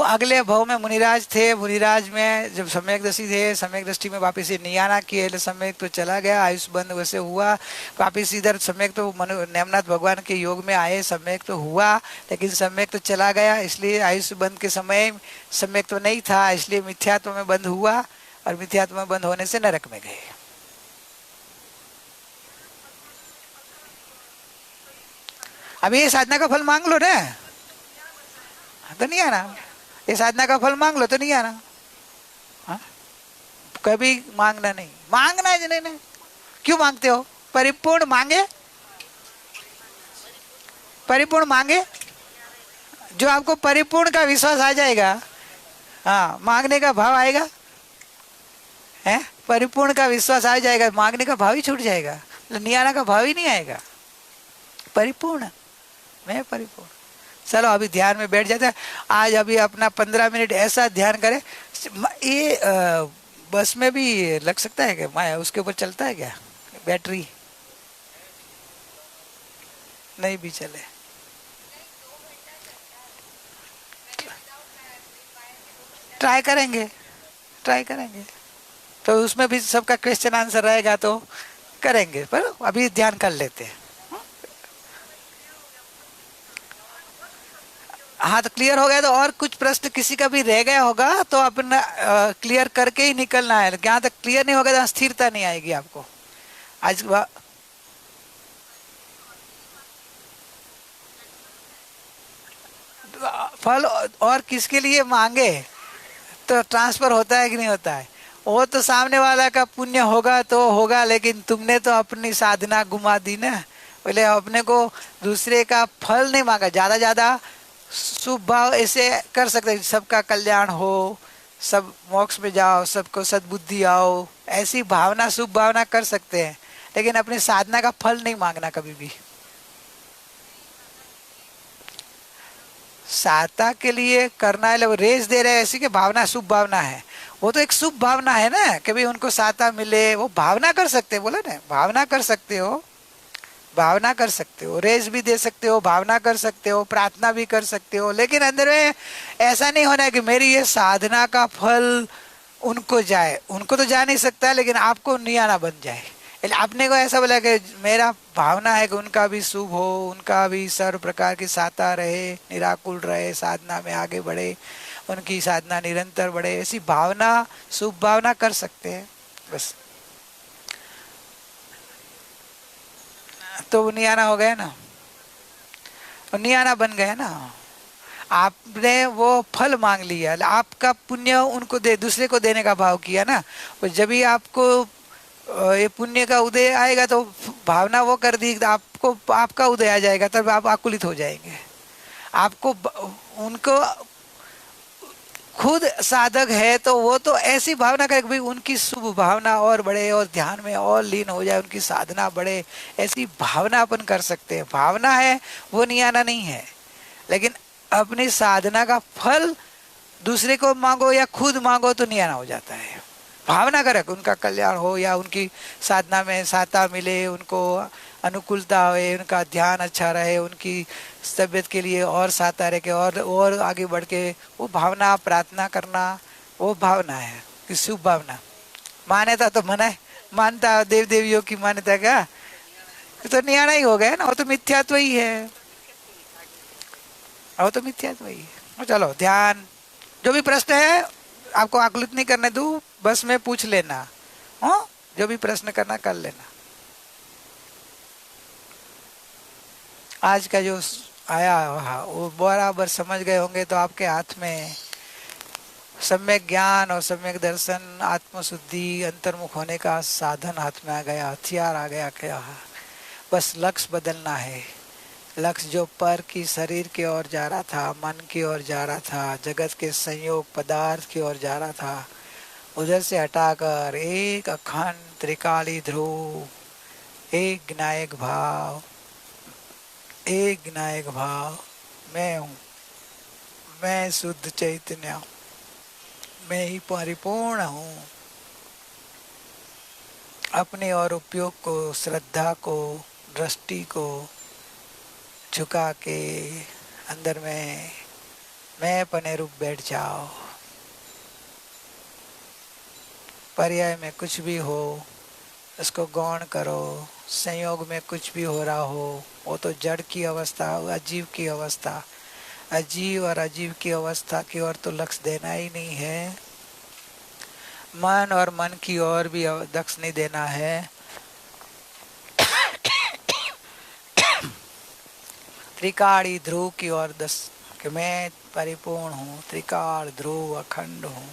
अगले भव में मुनिराज थे, मुनिराज में जब सम्यक दृष्टि थे, सम्यक दृष्टि में वापिस नियाना किए, सम्यक तो चला गया, आयुष बंद वैसे हुआ, वापिस इधर सम्यक तो नेमनाथ भगवान के योग में आए, सम्यक तो हुआ, लेकिन सम्यक तो चला गया, इसलिए आयुष बंद के समय सम्यक तो नहीं था, इसलिए मिथ्यात्व में बंद हुआ, और मिथ्यात्व में बंद होने से नरक में गए। अभी ये साधना का फल मांग लो ना, तो नहीं आना, ये साधना का फल मांग लो तो नहीं आना। हाँ? कभी मांगना नहीं, मांगना है नहीं, नहीं। क्यों मांगते हो? परिपूर्ण मांगे, परिपूर्ण मांगे, जो आपको परिपूर्ण का विश्वास आ जाएगा, हाँ, मांगने का भाव आएगा, है, परिपूर्ण का विश्वास आ जाएगा, मांगने का भाव ही छूट जाएगा, नियाना का भाव ही नहीं आएगा। परिपूर्ण, मैं परिपूर्ण। चलो अभी ध्यान में बैठ जाता है। आज अभी अपना 15 मिनट ऐसा ध्यान करें। ये बस में भी लग सकता है क्या? मैं उसके ऊपर चलता है क्या बैटरी? नहीं भी चले, ट्राई करेंगे, ट्राई करेंगे, तो उसमें भी सबका क्वेश्चन आंसर रहेगा तो करेंगे, पर अभी ध्यान कर लेते हैं। हाँ, तो क्लियर हो गया। तो और कुछ प्रश्न किसी का भी रह गया होगा तो अपना क्लियर करके ही निकलना है। जहाँ तक क्लियर नहीं होगा तो स्थिरता नहीं आएगी आपको। आज फल और किसके लिए मांगे तो ट्रांसफर होता है कि नहीं होता है? वो तो सामने वाला का पुण्य होगा तो होगा, लेकिन तुमने तो अपनी साधना घुमा दी ना। बोले अपने को दूसरे का फल नहीं मांगा, ज्यादा ज्यादा शुभ भाव ऐसे कर सकते, सबका कल्याण हो, सब मोक्ष में जाओ, सबको सद्बुद्धि आओ, ऐसी भावना, शुभ भावना कर सकते हैं, लेकिन अपनी साधना का फल नहीं मांगना कभी भी। साता के लिए करना है, लोग रेस दे रहे हैं, ऐसी की भावना शुभ भावना है, वो तो एक शुभ भावना है ना, कभी उनको साता मिले, वो भावना कर सकते, बोला ना, भावना कर सकते हो, भावना कर सकते हो, रेस भी दे सकते हो, भावना कर सकते हो, प्रार्थना भी कर सकते हो, लेकिन अंदर में ऐसा नहीं होना है कि मेरी ये साधना का फल उनको जाए। उनको तो जा नहीं सकता, लेकिन आपको नियाना बन जाए। आपने को ऐसा बोला कि मेरा भावना है कि उनका भी शुभ हो, उनका भी सर्व प्रकार की साता रहे, निराकुल रहे, साधना में आगे बढ़े, उनकी साधना निरंतर बढ़े, ऐसी भावना, शुभ भावना कर सकते हैं बस। तो नियाना हो गया ना, नियाना बन गया ना। आपने वो फल मांग लिया, आपका पुण्य उनको दे, दूसरे को देने का भाव किया ना, और जब भी आपको ये पुण्य का उदय आएगा तो भावना वो कर दी, आपको आपका उदय आ जाएगा, तब आप आकुलित हो जाएंगे। आपको उनको खुद साधक है तो वो तो ऐसी भावना करे भाई उनकी शुभ भावना और बढ़े, और ध्यान में और लीन हो जाए, उनकी साधना बढ़े, ऐसी भावना अपन कर सकते हैं। भावना है वो नियाना नहीं है, लेकिन अपनी साधना का फल दूसरे को मांगो या खुद मांगो तो नियाना हो जाता है। भावना करे उनका कल्याण हो, या उनकी साधना में साता मिले, उनको अनुकूलता हो, उनका ध्यान अच्छा रहे, उनकी तबियत के लिए और साता रहे के और आगे बढ़ के, वो भावना, प्रार्थना करना, वो भावना है कि शुभ भावना। मान्यता तो मना मानता देव देवियों की मान्यता का तो नियाना ही हो गया ना, वो तो मिथ्यात्व ही है, वो तो मिथ्यात्व ही है। चलो ध्यान, जो भी प्रश्न है आपको आकलित नहीं करने दूं, बस में पूछ लेना, हो जो भी प्रश्न करना कर लेना। आज का जो आया वो बराबर समझ गए होंगे तो आपके हाथ में सम्यक ज्ञान और सम्यक दर्शन, आत्मशुद्धि, अंतर्मुख होने का साधन हाथ में आ गया, हथियार आ गया क्या। बस लक्ष्य बदलना है। लक्ष्य जो पर की शरीर की ओर जा रहा था, मन की ओर जा रहा था, जगत के संयोग पदार्थ की ओर जा रहा था, उधर से हटाकर एक अखंड त्रिकाली ध्रुव, एक ज्ञायक भाव, एक ज्ञायक भाव, मैं हूँ, मैं शुद्ध चैतन्य हूँ, मैं ही परिपूर्ण हूँ। अपने और उपयोग को, श्रद्धा को, दृष्टि को झुका के अंदर में मैं अपने रूप बैठ जाओ। पर्याय में कुछ भी हो उसको गौण करो। संयोग में कुछ भी हो रहा हो वो तो जड़ की अवस्था हो, अजीव की अवस्था। अजीव और अजीव की अवस्था की ओर तो लक्ष्य देना ही नहीं है। मन और मन की ओर भी लक्ष्य नहीं देना है। त्रिकाली ध्रुव की ओर दस कि मैं परिपूर्ण हूँ, त्रिकाल ध्रुव अखंड हूँ।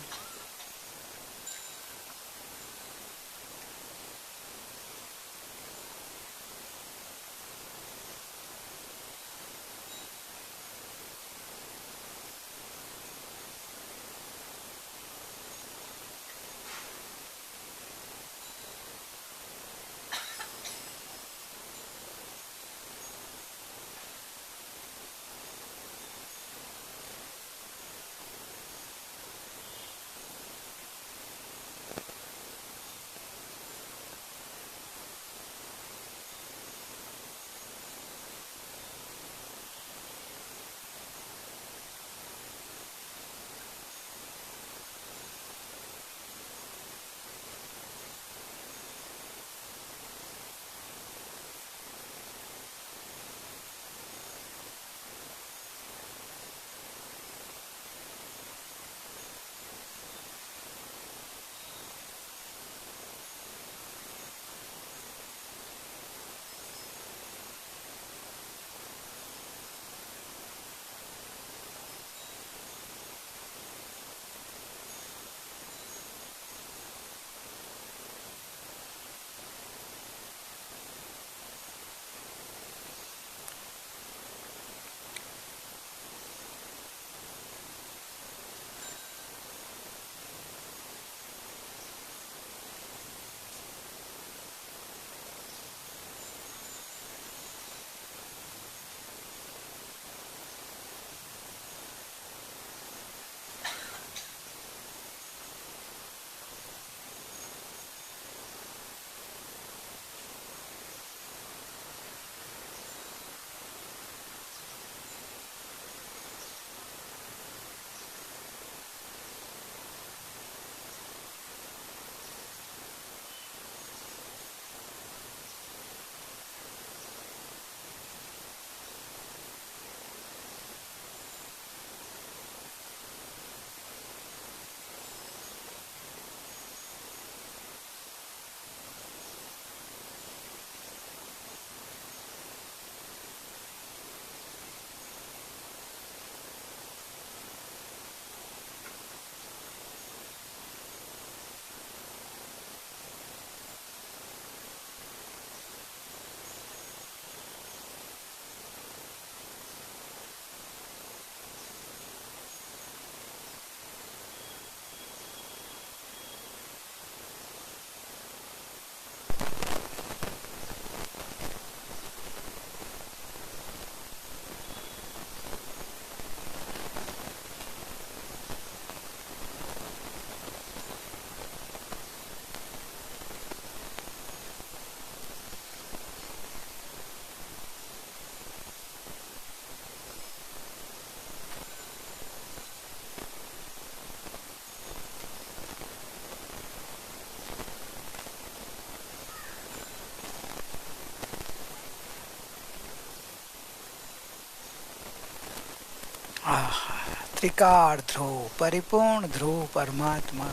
त्रिकाल ध्रुव, परिपूर्ण ध्रुव परमात्मा,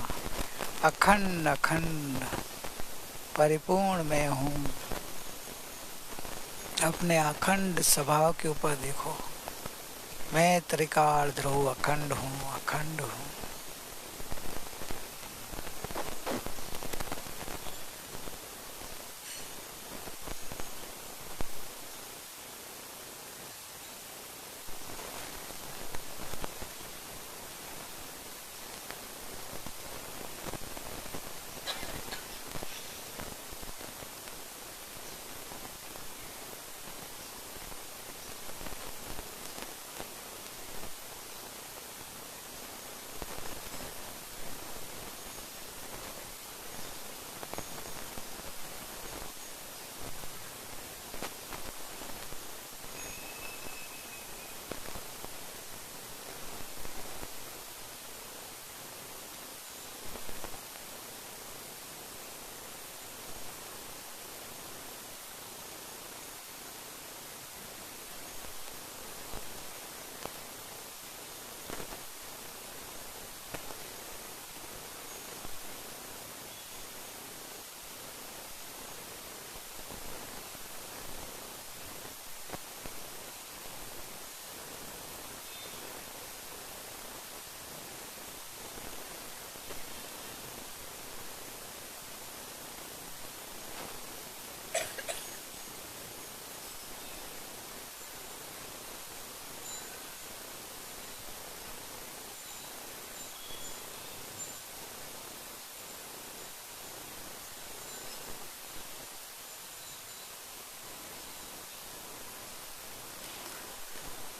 अखंड अखंड परिपूर्ण मैं हूँ। अपने अखंड स्वभाव के ऊपर देखो, मैं त्रिकाल ध्रुव अखंड हूँ, अखंड हूँ।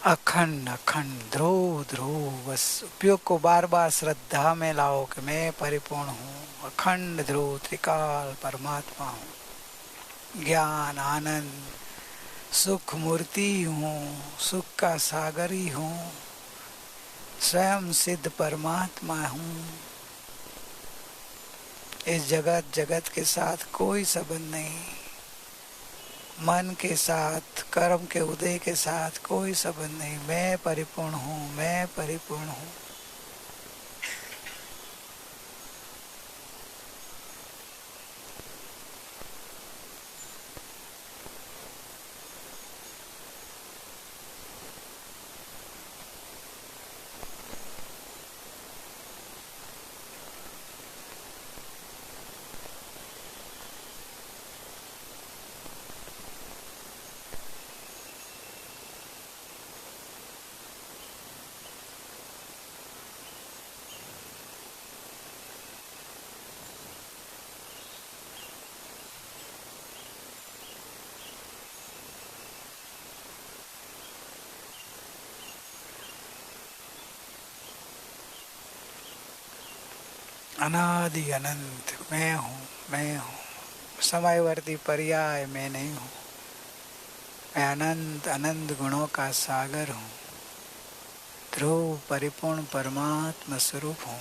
अखंड अखंड ध्रुव ध्रुव, बस उपयोग को बार बार श्रद्धा में लाओ कि मैं परिपूर्ण हूँ, अखंड ध्रुव त्रिकाल परमात्मा हूँ, ज्ञान आनंद सुख मूर्ति हूँ, सुख का सागर ही हूँ, स्वयं सिद्ध परमात्मा हूँ। इस जगत जगत के साथ कोई संबंध नहीं, मन के साथ कर्म के उदय के साथ कोई संबंध नहीं। मैं परिपूर्ण हूँ, मैं परिपूर्ण हूँ। अनादि अनंत मैं हूँ, मैं हूँ। समयवर्ती पर्याय मैं नहीं हूँ। मैं अनंत अनंत गुणों का सागर हूँ, ध्रुव परिपूर्ण परमात्मा स्वरूप हूँ।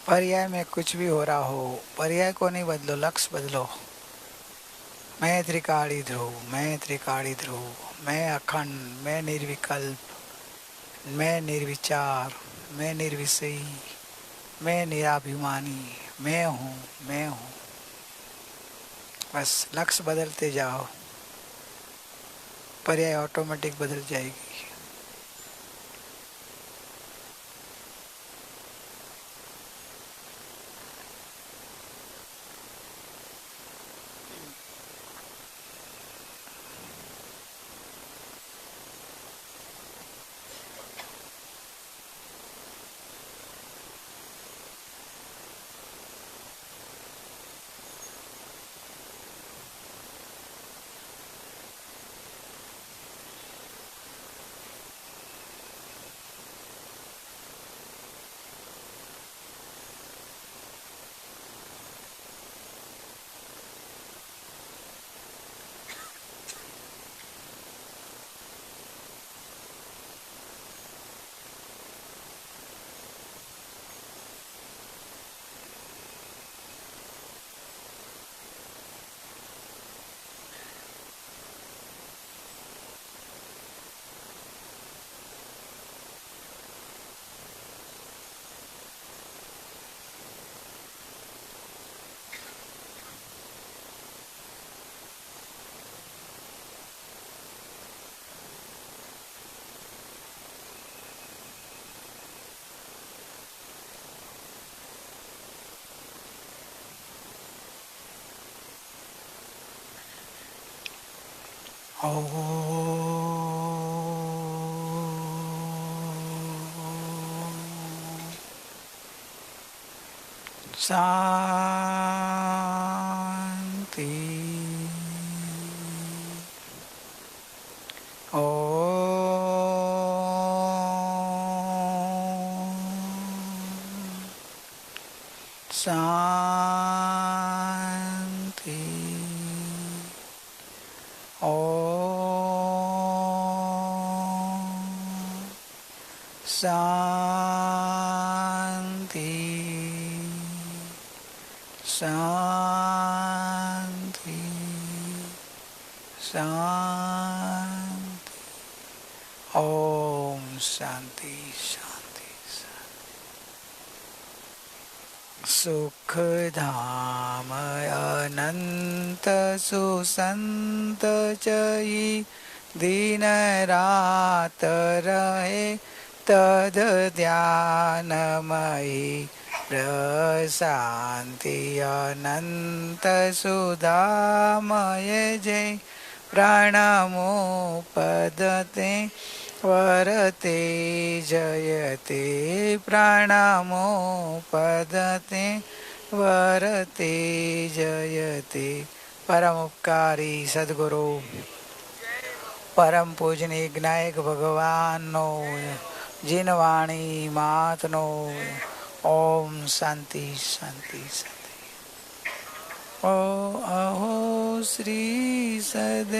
पर्याय में कुछ भी हो रहा हो, पर्याय को नहीं बदलो, लक्ष्य बदलो। मैं त्रिकाली ध्रुव, मैं त्रिकाली ध्रुव, मैं अखंड, मैं निर्विकल्प, मैं निर्विचार, मैं निर्विषयी, मैं निराभिमानी, मैं हूँ, मैं हूँ। बस लक्ष्य बदलते जाओ, पर्याय ऑटोमेटिक बदल जाएगी। शांति। शांति। शांति। शांति। शांति। ओम शांति शांति शांति। सुख धाम अनंत सुसंत चई दिन रात रहे तद ध्यानमयी प्रशांति अनंत सुधामय जय प्रणमो पदते वरते जयते प्रणमो पदते वरते जयते। परम उपकारी सद्गुरु परम पूजनीय ज्ञायक भगवाननो जिनवाणी मातनो ओम शांति शांति शांति। ओ अहो श्री सद